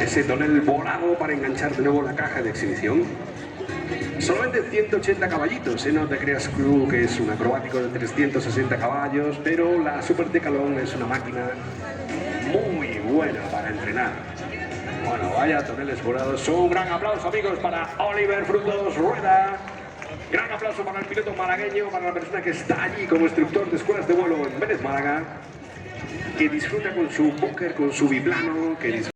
ese tonel volado para enganchar de nuevo la caja de exhibición. Solamente 180 caballitos, no te creas tú que es un acrobático de 360 caballos, pero la Super Decathlon es una máquina muy buena para entrenar. Bueno, vaya toneles volados. Un gran aplauso, amigos, para Oliver Frutos Rueda. Gran aplauso para el piloto malagueño, para la persona que está allí como instructor de escuelas de vuelo en Vélez, Málaga, que disfruta con su póker, con su biplano, que disfruta